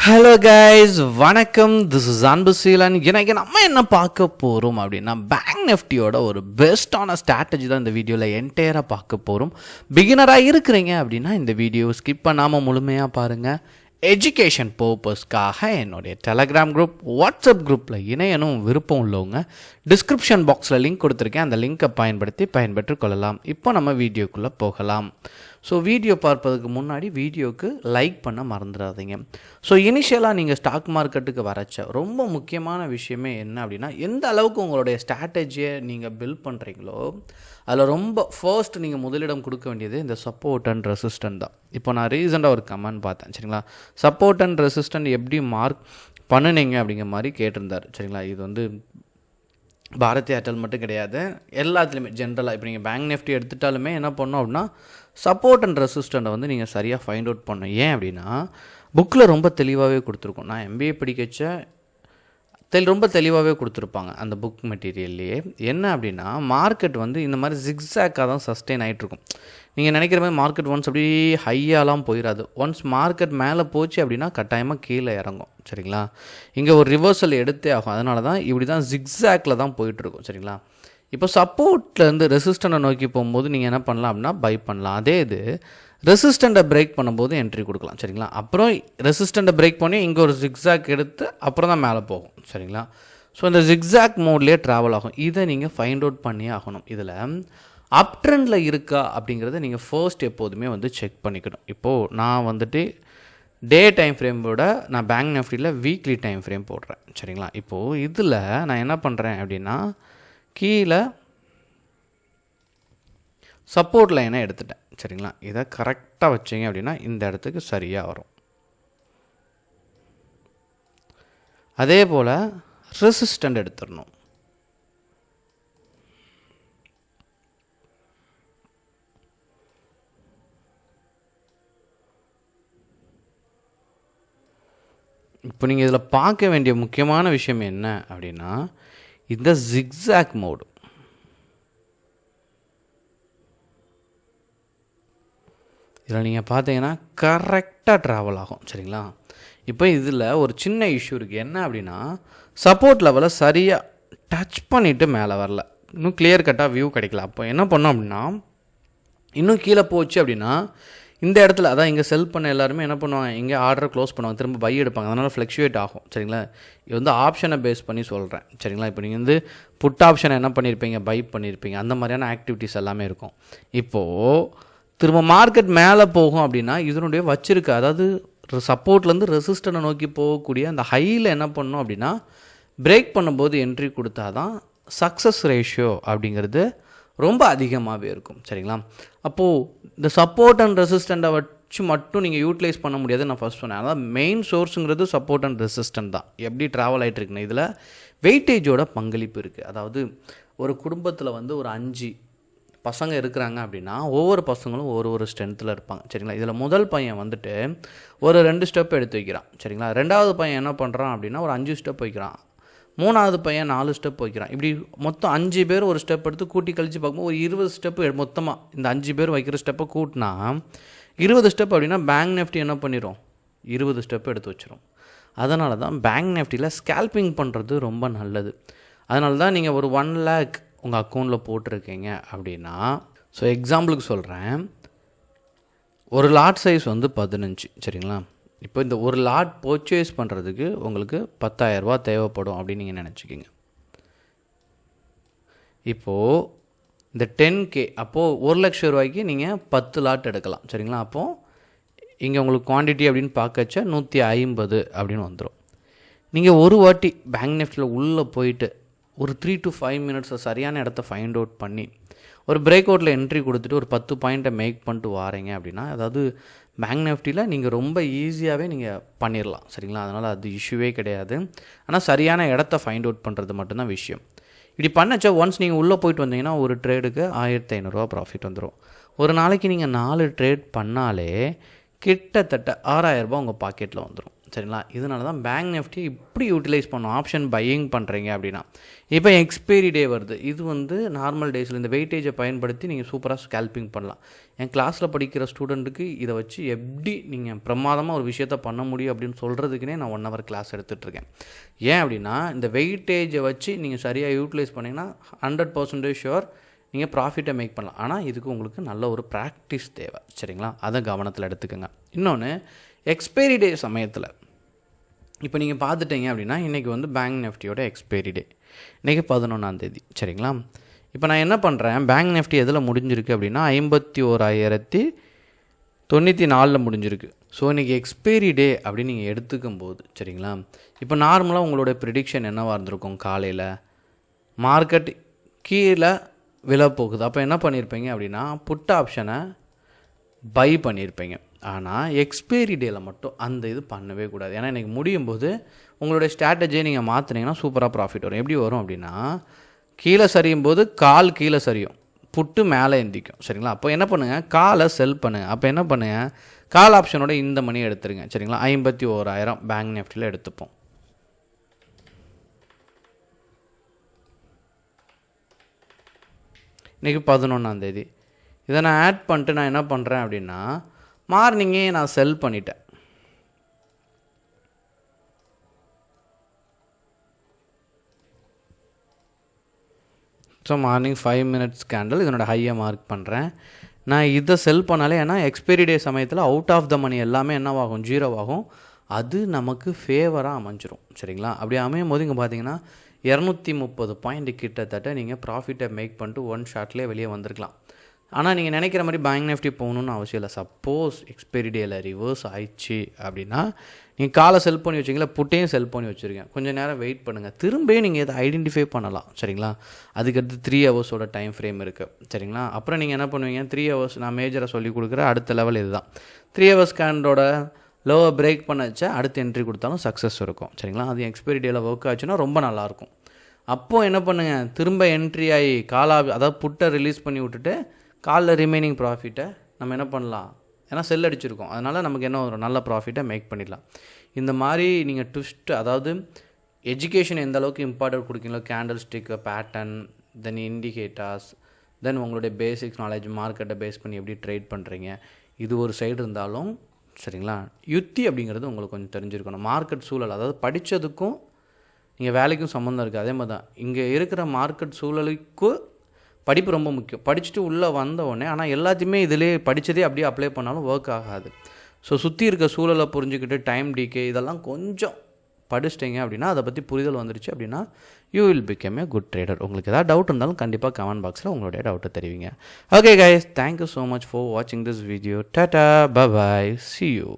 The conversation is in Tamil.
ஹலோ கைஸ், வணக்கம். திஸ் இஸ் அன்பு சீலன். எனக்கு நம்ம என்ன பார்க்க போகிறோம் அப்படின்னா, பேங்க் நிஃப்டியோட ஒரு பெஸ்ட்டான ஸ்ட்ராட்டஜி தான் இந்த வீடியோவில் என்டையராக பார்க்க போகிறோம். பிகினராக இருக்கிறீங்க அப்படின்னா இந்த வீடியோ ஸ்கிப் பண்ணாமல் முழுமையாக பாருங்கள். எஜுகேஷன் பர்பஸ்க்காக என்னுடைய டெலகிராம் குரூப், வாட்ஸ்அப் குரூப்பில் இணையனும் விருப்பம் உள்ளவங்க டிஸ்கிரிப்ஷன் பாக்ஸில் லிங்க் கொடுத்துருக்கேன். அந்த லிங்க்கை பயன்பெற்று கொள்ளலாம். இப்போ நம்ம வீடியோக்குள்ளே போகலாம். ஸோ வீடியோ பார்ப்பதுக்கு முன்னாடி வீடியோவுக்கு லைக் பண்ண மறந்துடாதீங்க. ஸோ இனிஷியலாக நீங்கள் ஸ்டாக் மார்க்கெட்டுக்கு வரச்ச ரொம்ப முக்கியமான விஷயமே என்ன அப்படின்னா, எந்த அளவுக்கு உங்களுடைய ஸ்ட்ராட்டஜியை நீங்கள் பில்ட் பண்ணுறீங்களோ அதில் ரொம்ப ஃபர்ஸ்ட் நீங்கள் முதலிடம் கொடுக்க வேண்டியது இந்த சப்போர்ட் அண்ட் ரெசிஸ்டன்ட் தான். இப்போ நான் ரீசெண்டாக ஒரு கமெண்ட் பார்த்தேன், சரிங்களா. சப்போர்ட் அண்ட் ரெசிஸ்டன்ட் எப்படி மார்க் பண்ணுனீங்க அப்படிங்கிற மாதிரி கேட்டிருந்தார், சரிங்களா. இது வந்து பாரதி ஏர்டெல் மட்டும் கிடையாது, எல்லாத்துலேயுமே ஜென்ரலாக இப்போ நீங்கள் பேங்க் நிஃப்டி எடுத்துட்டாலுமே என்ன பண்ணோம் அப்படின்னா, சப்போர்ட் அண்ட் ரெசிஸ்டண்ட்டை வந்து நீங்கள் சரியாக ஃபைண்ட் அவுட் பண்ணணும். ஏன் அப்படின்னா, புக்கில் ரொம்ப தெளிவாகவே கொடுத்துருக்கோம். நான் எம்பிஏ படிக்கச்ச ரொம்ப தெளிவாகவே கொடுத்துருப்பாங்க அந்த புக் மெட்டீரியல்லையே. என்ன அப்படின்னா, மார்க்கெட் வந்து இந்த மாதிரி ஜிக்ஸாக்காக தான் சஸ்டெயின் ஆகிட்ருக்கும். நீங்கள் நினைக்கிற மாதிரி மார்க்கெட் ஒன்ஸ் அப்படி ஹையாலாம் போயிடாது. ஒன்ஸ் மார்க்கெட் மேலே போச்சு அப்படின்னா கட்டாயமாக கீழே இறங்கும், சரிங்களா. இங்கே ஒரு ரிவர்சல் எடுத்தே ஆகும். அதனால தான் இப்படி தான் ஜிக்ஸாக்கில் தான் போயிட்டுருக்கும், சரிங்களா. இப்போ சப்போர்ட்லேருந்து ரெசிஸ்டண்ட்டை நோக்கி போகும்போது நீங்கள் என்ன பண்ணலாம் அப்படின்னா பை பண்ணலாம். அதே இது ரெசிஸ்டண்ட்டை பிரேக் பண்ணும்போது என்ட்ரி கொடுக்கலாம், சரிங்களா. அப்புறம் ரெசிஸ்டண்ட்டை பிரேக் பண்ணி இங்கே ஒரு ஜிக்ஸாக் எடுத்து அப்புறம் தான் மேலே போகும், சரிங்களா. ஸோ இந்த ஜிக்ஸாக் மோட்லேயே ட்ராவல் ஆகும். இதை நீங்கள் ஃபைண்ட் அவுட் பண்ணியே ஆகணும். இதில் அப் ட்ரெண்டில் இருக்கா அப்படிங்கிறத நீங்கள் ஃபர்ஸ்ட் எப்போதுமே வந்து செக் பண்ணிக்கணும். இப்போது நான் வந்துட்டு டே டைம் ஃப்ரேமோட நான் பேங்க் நிஃப்டியில் வீக்லி டைம் ஃப்ரேம் போடுறேன், சரிங்களா. இப்போது இதில் நான் என்ன பண்ணுறேன் அப்படின்னா, கீழே சப்போர்ட் லைனை எடுத்துட்டேன், சரிங்களா. இதை கரெக்டாக வச்சிங்க அப்படின்னா இந்த இடத்துக்கு சரியாக வரும். அதே போல் ரெசிஸ்டண்ட் எடுத்துடணும். இப்போ நீங்கள் இதில் பார்க்க வேண்டிய முக்கியமான விஷயம் என்ன அப்படின்னா, இந்த ஜிக்ஸாக் மோடு. இதில் நீங்கள் பார்த்தீங்கன்னா கரெக்டாக ட்ராவல் ஆகும், சரிங்களா. இப்போ இதில் ஒரு சின்ன இஷ்யூ இருக்குது. என்ன அப்படின்னா, சப்போர்ட் லெவலை சரியாக டச் பண்ணிவிட்டு மேலே வரல, இன்னும் கிளியர் கட்டாக வியூ கிடைக்கல. அப்போ என்ன பண்ணோம் அப்படின்னா, இன்னும் கீழே போச்சு அப்படின்னா இந்த இடத்துல அதான் இங்கே செல் பண்ண எல்லாருமே என்ன பண்ணுவாங்க, இங்கே ஆர்டரை க்ளோஸ் பண்ணுவாங்க, திரும்ப பை எடுப்பாங்க. அதனால் ஃப்ளக்ஷுவேட் ஆகும், சரிங்களா. இது வந்து ஆப்ஷனை பேஸ் பண்ணி சொல்கிறேன், சரிங்களா. இப்போ நீங்கள் வந்து புட் ஆப்ஷனை என்ன பண்ணியிருப்பீங்க, பை பண்ணியிருப்பீங்க, அந்த மாதிரியான ஆக்டிவிட்டீஸ் எல்லாமே இருக்கும். இப்போது திரும்ப மார்க்கெட் மேலே போகும் அப்படின்னா இதனுடைய வச்சிருக்க, அதாவது சப்போர்ட்லேருந்து ரெசிஸ்டனை நோக்கி போகக்கூடிய அந்த ஹையில் என்ன பண்ணணும் அப்படின்னா, பிரேக் பண்ணும்போது என்ட்ரி கொடுத்தா தான் சக்ஸஸ் ரேஷியோ அப்படிங்கிறது ரொம்ப அதிகமாகவே இருக்கும், சரிங்களா. அப்போது இந்த சப்போர்ட் அண்ட் ரெசிஸ்டண்ட்டை வச்சு மட்டும் நீங்கள் யூட்டிலைஸ் பண்ண முடியாது. நான் ஃபஸ்ட் சொன்னேன், அதாவது மெயின் சோர்ஸுங்கிறது சப்போர்ட் அண்ட் ரெசிஸ்டன்ட் தான். எப்படி ட்ராவல் ஆகிட்டுருக்குன்னு இதில் வெயிட்டேஜோட பங்களிப்பு இருக்குது. அதாவது ஒரு குடும்பத்தில் வந்து ஒரு 5 பசங்க இருக்கிறாங்க அப்படின்னா ஒவ்வொரு பசங்களும் ஒரு ஸ்ட்ரென்த்தில் இருப்பாங்க, சரிங்களா. இதில் முதல் பையன் வந்துட்டு ஒரு 2 ஸ்டெப் எடுத்து வைக்கிறான், சரிங்களா. ரெண்டாவது பையன் என்ன பண்ணுறான் அப்படின்னா ஒரு 5 ஸ்டெப் வைக்கிறான். மூணாவது பையன் 4 ஸ்டெப் வைக்கிறான். இப்படி மொத்தம் 5 பேர் ஒரு ஸ்டெப் எடுத்து கூட்டி கழித்து பார்க்கும்போது ஒரு 20 ஸ்டெப்பு மொத்தமாக இந்த 5 பேர் வைக்கிற ஸ்டெப்பை கூட்டினா 20 ஸ்டெப் அப்படின்னா பேங்க் நிஃப்டி என்ன பண்ணிடும், 20 ஸ்டெப் எடுத்து வச்சிடும். அதனால தான் பேங்க் நிஃப்டியில் ஸ்கேல்பிங் பண்ணுறது ரொம்ப நல்லது. அதனால தான் நீங்கள் ஒரு 1 lakh உங்கள் அக்கௌண்ட்டில் போட்டிருக்கீங்க அப்படின்னா, ஸோ எக்ஸாம்பிளுக்கு சொல்கிறேன், ஒரு லாட் சைஸ் வந்து 15, சரிங்களா. இப்போ இந்த ஒரு லாட் பர்ச்சேஸ் பண்ணுறதுக்கு உங்களுக்கு 10,000 ரூபா தேவைப்படும் அப்படின்னு நீங்கள் நினச்சிக்கிங்க. இப்போது இந்த 10K அப்போது 1 லட்சம் ரூபாய்க்கு நீங்கள் 10 லாட் எடுக்கலாம், சரிங்களா. அப்போது இங்கே உங்களுக்கு குவான்டிட்டி அப்படின்னு பார்க்கச்சா 150 அப்படின்னு வந்துடும். நீங்கள் ஒரு வாட்டி பேங்க் நிஃப்டியில் உள்ளே போயிட்டு ஒரு 3 to 5 minutes சரியான இடத்த ஃபைண்ட் அவுட் பண்ணி ஒரு பிரேக் அவுட்டில் என்ட்ரி கொடுத்துட்டு ஒரு 10 பாயிண்ட்டை மேக் பண்ணிட்டு வாரீங்க அப்படின்னா, அதாவது பேங்க் நிஃப்டியில் நீங்கள் ரொம்ப ஈஸியாகவே நீங்கள் பண்ணிடலாம், சரிங்களா. அதனால் அது இஷ்யூவே கிடையாது. ஆனால் சரியான இடத்த ஃபைண்ட் அவுட் பண்ணுறது மட்டும்தான் விஷயம். இப்படி பண்ணச்சா ஒன்ஸ் நீங்கள் உள்ளே போயிட்டு வந்தீங்கன்னா ஒரு ட்ரேடுக்கு 1500 ரூபா ப்ராஃபிட் வந்துடும். ஒரு நாளைக்கு நீங்கள் 4 ட்ரேட் பண்ணாலே கிட்டத்தட்ட 6000 ரூபா உங்கள் பாக்கெட்டில் வந்துடும், சரிங்களா? இதனால தான் பேங்க் நிஃப்டி இப்படி யூட்டிலைஸ் பண்ணும் ஆப்ஷன் பையிங் பண்ணுறீங்க அப்படின்னா. இப்போ எக்ஸ்பைரி டே வருது, இது வந்து நார்மல் டேஸில் இந்த வெயிட்டேஜை பயன்படுத்தி நீங்கள் சூப்பராக ஸ்கேல்பிங் பண்ணலாம். என் கிளாஸில் படிக்கிற ஸ்டூடெண்ட்டுக்கு இதை வச்சு எப்படி நீங்கள் பிரமாதமாக ஒரு விஷயத்த பண்ண முடியும் அப்படின்னு சொல்கிறதுக்குனே நான் 1 hour கிளாஸ் எடுத்துகிட்ருக்கேன். ஏன் அப்படின்னா இந்த வெயிட்டேஜை வச்சு நீங்கள் சரியாக யூட்டிலைஸ் பண்ணிங்கன்னா 100% ஷுர் நீங்கள் ப்ராஃபிட்டை மேக் பண்ணலாம். ஆனால் இதுக்கு உங்களுக்கு நல்ல ஒரு ப்ராக்டிஸ் தேவை, சரிங்களா? அதை கவனத்தில் எடுத்துக்கோங்க. இன்னொன்று, எக்ஸ்பைரி டே சமயத்தில் இப்போ நீங்கள் பார்த்துட்டீங்க அப்படின்னா இன்றைக்கி வந்து பேங்க் நிஃப்டியோட எக்ஸ்பைரி டே இன்றைக்கி 11ஆம் தேதி, சரிங்களா? இப்போ நான் என்ன பண்ணுறேன், பேங்க் நிஃப்டி எதில் முடிஞ்சிருக்கு அப்படின்னா 51,094 முடிஞ்சிருக்கு. ஸோ இன்றைக்கி எக்ஸ்பைரி டே அப்படின்னு நீங்கள் எடுத்துக்கும் போது, சரிங்களா, இப்போ நார்மலாக உங்களோட ப்ரிடிக்ஷன் என்னவாக இருந்திருக்கும், காலையில் மார்க்கெட் கீழே விலை போகுது, அப்போ என்ன பண்ணியிருப்பீங்க அப்படின்னா புட் ஆப்ஷனை பை பண்ணியிருப்பீங்க. ஆனால் எக்ஸ்பைரி டேயில் மட்டும் அந்த இது பண்ணவே கூடாது. ஏன்னா இன்றைக்கி முடியும் போது உங்களுடைய ஸ்ட்ராட்டஜியை நீங்கள் மாற்றினீங்கன்னா சூப்பராக ப்ராஃபிட் வரும். எப்படி வரும் அப்படின்னா, கீழே சரியும் போது கால் கீழே சரியும், புட்டு மேலே எந்திக்கும், சரிங்களா? அப்போ என்ன பண்ணுங்கள், காலை செல் பண்ணுங்கள். அப்போ என்ன பண்ணுங்கள், கால் ஆப்ஷனோட இந்த மணி எடுத்துருங்க, சரிங்களா? 51,000 பேங்க் நிஃப்டியில் எடுத்துப்போம். இன்றைக்கி 11ஆம் தேதி. இதை நான் ஆட் பண்ணிட்டு நான் என்ன பண்ணுறேன் அப்படின்னா மார்னிங்கே நான் செல் பண்ணிட்டேன். ஸோ மார்னிங் 5 minutes கேண்டில் இதனோட ஹையை மார்க் பண்ணுறேன். நான் இதை செல் பண்ணாலே, ஏன்னா எக்ஸ்பைரி டே சமயத்தில் அவுட் ஆஃப் த மணி எல்லாமே என்னவாகும், 0 ஆகும். அது நமக்கு ஃபேவராக அமைஞ்சிரும், சரிங்களா? அப்படி அமையும் போது இங்கே பார்த்தீங்கன்னா 230 பாயிண்ட் கிட்டத்தட்ட நீங்கள் ப்ராஃபிட்டை மேக் பண்ணிட்டு 1 ஷாட்லேயே வெளியே வந்திருக்கலாம். ஆனால் நீங்கள் நினைக்கிற மாதிரி பேங்க் நிஃப்டி போகணுன்னு அவசியம் இல்லை. சப்போஸ் எக்ஸ்பைரி டேயில் ரிவர்ஸ் ஆயிடுச்சு அப்படின்னா நீங்கள் காலை செல் பண்ணி வச்சிங்களா, புட்டையும் செல் பண்ணி வச்சுருக்கேன், கொஞ்சம் நேரம் வெயிட் பண்ணுங்கள், திரும்பியும் நீங்கள் இதை ஐடென்டிஃபை பண்ணலாம், சரிங்களா? அதுக்கடுத்து 3 hours டைம் ஃப்ரேம் இருக்குது, சரிங்களா? அப்புறம் நீங்கள் என்ன பண்ணுவீங்க, 3 hours நான் மேஜரை சொல்லி கொடுக்குற அடுத்த லெவல் இதுதான். 3 hours கேண்டோட லோவை பிரேக் பண்ண வச்சா அடுத்து என்ட்ரி கொடுத்தாலும் சக்ஸஸ் இருக்கும், சரிங்களா? அது எக்ஸ்பைரி டேயில் ஒர்க் ஆச்சுன்னா ரொம்ப நல்லாயிருக்கும். அப்போது என்ன பண்ணுங்கள், திரும்ப என்ட்ரி ஆகி அதாவது புட்டை ரிலீஸ் பண்ணி விட்டுட்டு காலில் ரிமைனிங் ப்ராஃபிட்டை நம்ம என்ன பண்ணலாம், ஏன்னா செல் அடிச்சிருக்கோம், அதனால் நமக்கு என்ன ஒரு நல்ல ப்ராஃபிட்டை மேக் பண்ணிடலாம். இந்த மாதிரி நீங்கள் ட்விஸ்ட், அதாவது எஜுகேஷன் எந்த அளவுக்கு இம்பார்ட்டன்ட் கொடுக்கீங்களோ, கேண்டில் ஸ்டிக் பேட்டர்ன், தென் இண்டிகேட்டர்ஸ், தென் உங்களுடைய பேசிக்ஸ் நாலேஜ், மார்க்கெட்டை பேஸ் பண்ணி எப்படி ட்ரேட் பண்ணுறீங்க, இது ஒரு சைடு இருந்தாலும், சரிங்களா, யுத்தி அப்படிங்கிறது உங்களுக்கு கொஞ்சம் தெரிஞ்சிருக்கணும். மார்க்கெட் சூழல், அதாவது படித்ததுக்கும் நீங்கள் வேலைக்கும் சம்மந்தம் இருக்குது. அதே மாதிரி தான் இங்கே இருக்கிற மார்க்கெட் சூழலுக்கு படிப்பு ரொம்ப முக்கியம். படிச்சுட்டு உள்ளே வந்த உடனே ஆனால் எல்லாத்தையுமே இதிலே படித்ததே அப்படியே அப்ளை பண்ணாலும் ஒர்க் ஆகாது. ஸோ சுற்றி இருக்க சூழலை புரிஞ்சுக்கிட்டு டைம் டிகே இதெல்லாம் கொஞ்சம் படிச்சிட்டிங்க அப்படின்னா, அதை பற்றி புரிதல் வந்துருச்சு அப்படின்னா you will become a good trader. உங்களுக்கு ஏதாவது டவுட் இருந்தாலும் கண்டிப்பாக கமெண்ட் பாக்ஸில் உங்களுடைய டவுட்டை தெரிவிங்க. Okay guys, thank you so much for வாட்சிங் this video. Tata, bye bye, see you.